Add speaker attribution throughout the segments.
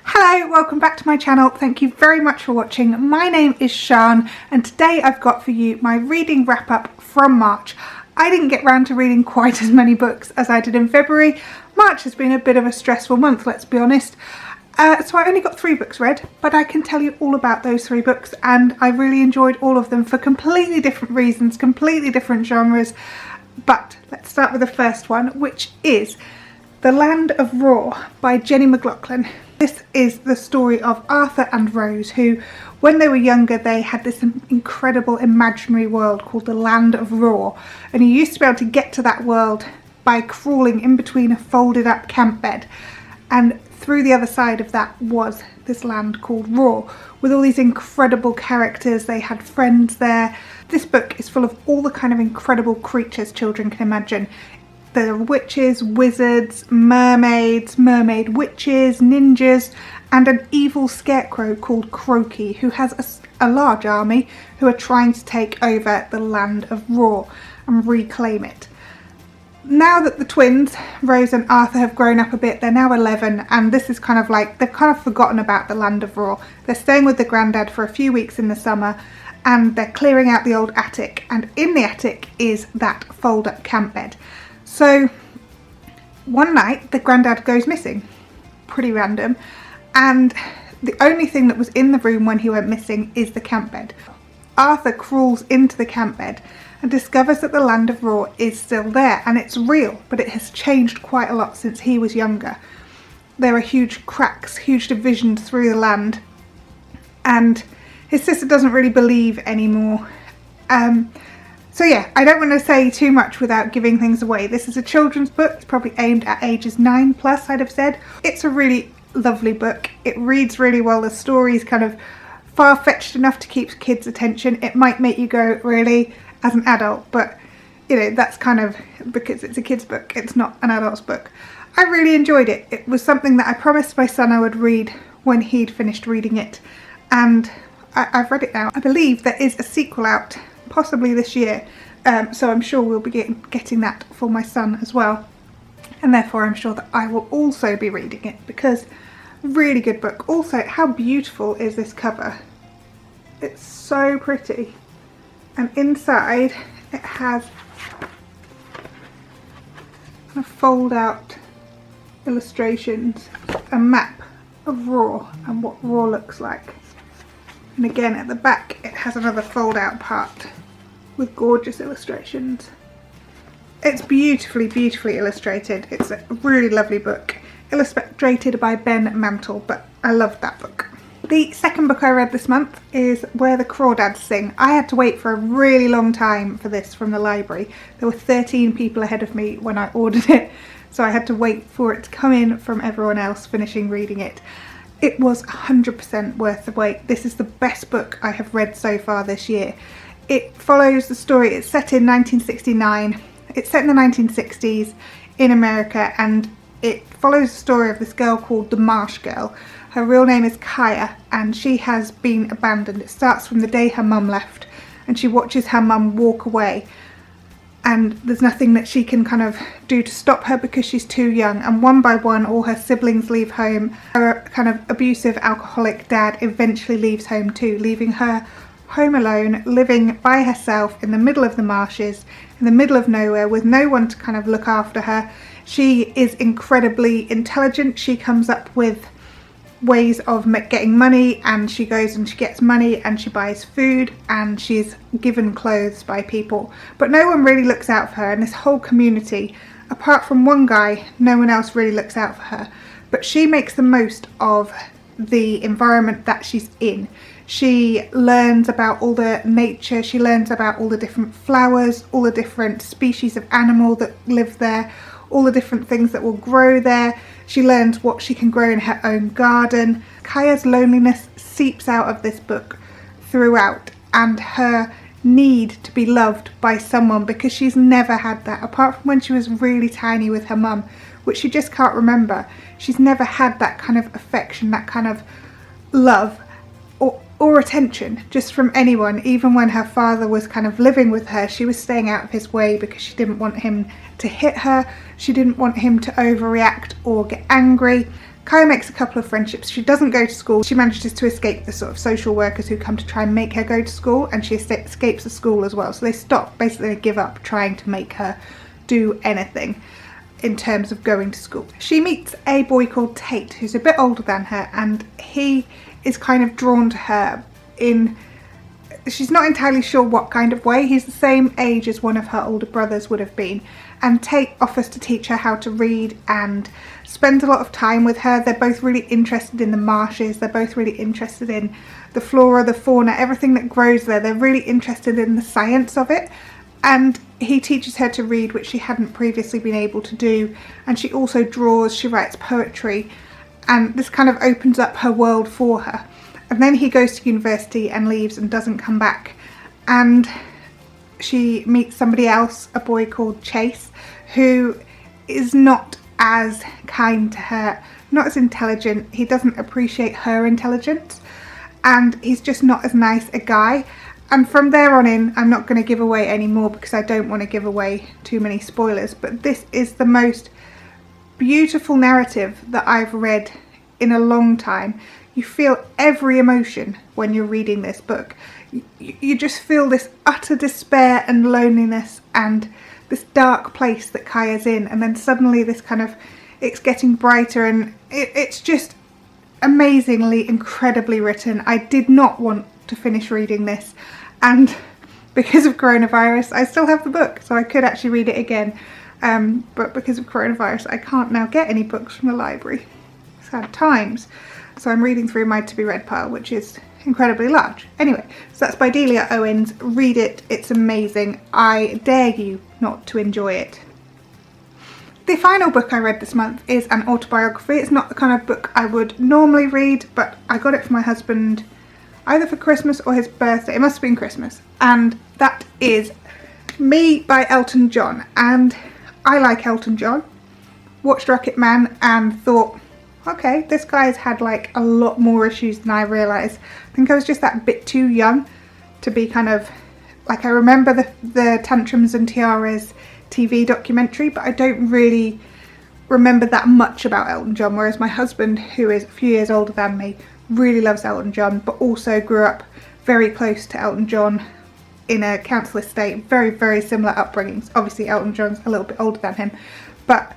Speaker 1: Hello, welcome back to my channel. Thank you very much for watching. My name is Sian and today I've got for you my reading wrap up from March. I didn't get round to reading quite as many books as I did in February. March has been a bit of a stressful month, let's be honest. So I only got 3 books read, but I can tell you all about those 3 books and I really enjoyed all of them for completely different reasons, completely different genres. But let's start with the first one, which is The Land of Roar by Jenny McLaughlin. This is the story of Arthur and Rose, who, when they were younger, they had this incredible imaginary world called the Land of Roar, and you used to be able to get to that world by crawling in between a folded up camp bed, and through the other side of that was this land called Roar, with all these incredible characters. They had friends there. This book is full of all the kind of incredible creatures children can imagine. There are witches, wizards, mermaids, mermaid witches, ninjas, and an evil scarecrow called Croaky, who has a large army who are trying to take over the Land of Roar and reclaim it. Now that the twins, Rose and Arthur, have grown up a bit, they're now 11, and this is kind of like, they've kind of forgotten about the Land of Roar. They're staying with the granddad for a few weeks in the summer, and they're clearing out the old attic, and in the attic is that fold-up camp bed. So one night the granddad goes missing, pretty random, and the only thing that was in the room when he went missing is the camp bed. Arthur crawls into the camp bed and discovers that the Land of Roar is still there, and it's real, but it has changed quite a lot since he was younger. There are huge cracks, huge divisions through the land, and his sister doesn't really believe anymore. So yeah, I don't want to say too much without giving things away. This is a children's book. It's probably aimed at ages 9 plus, I'd have said. It's a really lovely book. It reads really well. The story's kind of far-fetched enough to keep kids' attention. It might make you go, really, as an adult, but you know, that's kind of because it's a kid's book. It's not an adult's book. I really enjoyed it. It was something that I promised my son I would read when he'd finished reading it, and I've read it now. I believe there is a sequel out possibly this year, so I'm sure we'll be getting that for my son as well, and therefore I'm sure that I will also be reading it, because really good book. Also, how beautiful is this cover? It's so pretty, and inside it has kind of fold out illustrations, a map of Roar and what Roar looks like, and again at the back it has another fold out part with gorgeous illustrations. It's beautifully illustrated. It's a really lovely book, illustrated by Ben Mantle, but I loved that book. The second book I read this month is Where the Crawdads Sing. I had to wait for a really long time for this from the library. There were 13 people ahead of me when I ordered it, so I had to wait for it to come in from everyone else finishing reading it. It was 100% worth the wait. This is the best book I have read so far this year. It follows the story. It's set in 1969. It's set in the 1960s in America, and it follows the story of this girl called the Marsh Girl. Her real name is Kaya, and she has been abandoned. It starts from the day her mum left, and she watches her mum walk away, and there's nothing that she can kind of do to stop her because she's too young, and one by one all her siblings leave home. Her kind of abusive alcoholic dad eventually leaves home too, leaving her home alone, living by herself in the middle of the marshes, in the middle of nowhere, with no one to kind of look after her. She is incredibly intelligent. She comes up with ways of getting money, and she goes and she gets money and she buys food and she's given clothes by people, but no one really looks out for her. And this whole community, apart from one guy, no one else really looks out for her, but she makes the most of the environment that she's in. She learns about all the nature, she learns about all the different flowers, all the different species of animal that live there, all the different things that will grow there. She learns what she can grow in her own garden. Kaya's loneliness seeps out of this book throughout, and her need to be loved by someone, because she's never had that, apart from when she was really tiny with her mum, which she just can't remember. She's never had that kind of affection, that kind of love or attention just from anyone. Even when her father was kind of living with her, she was staying out of his way because she didn't want him to hit her. She didn't want him to overreact or get angry. Kaya makes a couple of friendships. She doesn't go to school. She manages to escape the sort of social workers who come to try and make her go to school, and she escapes the school as well. So they stop, basically they give up trying to make her do anything in terms of going to school. She meets a boy called Tate, who's a bit older than her, and he is kind of drawn to her in, she's not entirely sure what kind of way. He's the same age as one of her older brothers would have been, and Tate offers to teach her how to read and spends a lot of time with her. They're both really interested in the marshes, they're both really interested in the flora, the fauna, everything that grows there. They're really interested in the science of it, and he teaches her to read, which she hadn't previously been able to do, and she also draws, she writes poetry, and this kind of opens up her world for her. And then he goes to university and leaves and doesn't come back, and she meets somebody else, a boy called Chase, who is not as kind to her, not as intelligent. He doesn't appreciate her intelligence, and he's just not as nice a guy. And from there on in, I'm not going to give away any more because I don't want to give away too many spoilers, but this is the most beautiful narrative that I've read in a long time. You feel every emotion when you're reading this book. You just feel this utter despair and loneliness and this dark place that Kaya's in, and then suddenly this kind of, it's getting brighter, and it's just amazingly, incredibly written. I did not want to finish reading this, and because of coronavirus I still have the book, so I could actually read it again, but because of coronavirus I can't now get any books from the library. Sad times. So I'm reading through my to be read pile, which is incredibly large. Anyway, so that's by Delia Owens. Read it, it's amazing. I dare you not to enjoy it. The final book I read this month is an autobiography. It's not the kind of book I would normally read, but I got it for my husband either for Christmas or his birthday. It must have been Christmas. And that is Me by Elton John. And I like Elton John. Watched Rocket Man and thought, okay, this guy's had like a lot more issues than I realised. I think I was just that bit too young to be kind of, like, I remember the Tantrums and Tiaras TV documentary, but I don't really remember that much about Elton John, whereas my husband, who is a few years older than me, really loves Elton John, but also grew up very close to Elton John in a council estate. Very, very similar upbringings. Obviously Elton John's a little bit older than him, but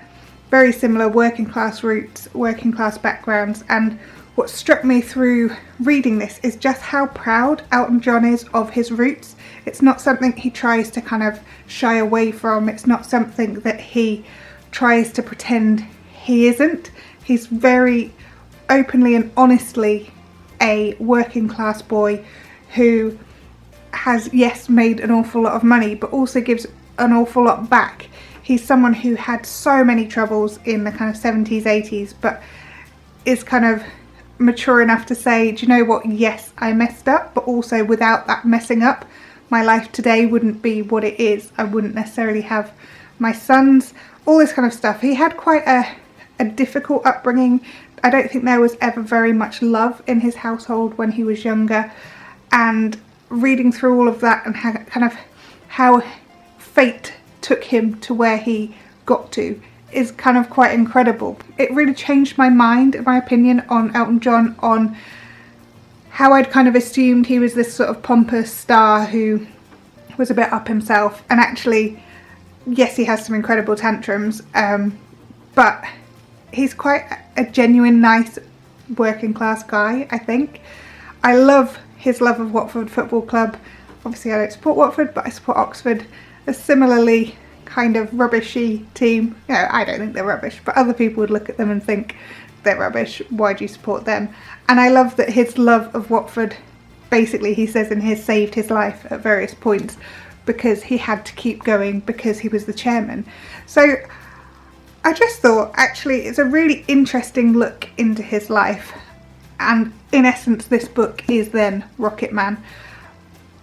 Speaker 1: very similar working class roots, working class backgrounds. And what struck me through reading this is just how proud Elton John is of his roots. It's not something he tries to kind of shy away from. It's not something that he tries to pretend he isn't. He's very openly and honestly a working class boy who has, yes, made an awful lot of money, but also gives an awful lot back. He's someone who had so many troubles in the kind of 70s, 80s, but is kind of mature enough to say, do you know what, yes, I messed up, but also without that messing up, my life today wouldn't be what it is. I wouldn't necessarily have my sons, all this kind of stuff. He had quite a difficult upbringing. I don't think there was ever very much love in his household when he was younger, and reading through all of that and how fate took him to where he got to is kind of quite incredible. It really changed my mind, in my opinion, on Elton John, on how I'd kind of assumed he was this sort of pompous star who was a bit up himself, and actually, yes, he has some incredible tantrums, but he's quite a genuine, nice, working class guy, I think. I love his love of Watford Football Club. Obviously I don't support Watford, but I support Oxford, a similarly kind of rubbishy team. You know, I don't think they're rubbish, but other people would look at them and think they're rubbish. Why do you support them? And I love that his love of Watford, basically he says in his, saved his life at various points because he had to keep going because he was the chairman. So I just thought, actually, it's a really interesting look into his life, and in essence this book is then Rocket Man.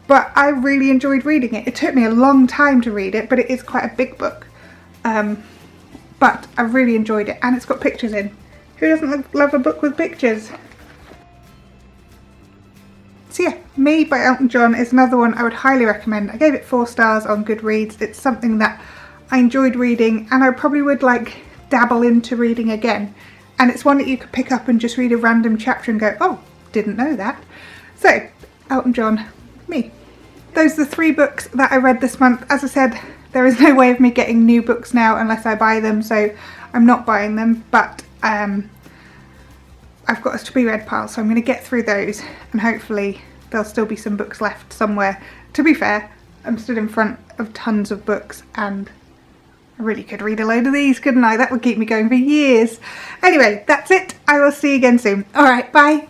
Speaker 1: But I really enjoyed reading it. It took me a long time to read it, but it is quite a big book. But I really enjoyed it, and it's got pictures in. Who doesn't love a book with pictures? So yeah, Me by Elton John is another one I would highly recommend. I gave it 4 stars on Goodreads. It's something that I enjoyed reading, and I probably would like dabble into reading again. and it's one that you could pick up and just read a random chapter and go, oh, didn't know that. So, Elton John, me. Those are the 3 books that I read this month. As I said, there is no way of me getting new books now unless I buy them, so I'm not buying them, but I've got a to be read pile, so I'm going to get through those, and hopefully there'll still be some books left somewhere. To be fair, I'm stood in front of tons of books, and I really could read a load of these, couldn't I? That would keep me going for years. Anyway, that's it. I will see you again soon. Alright, bye.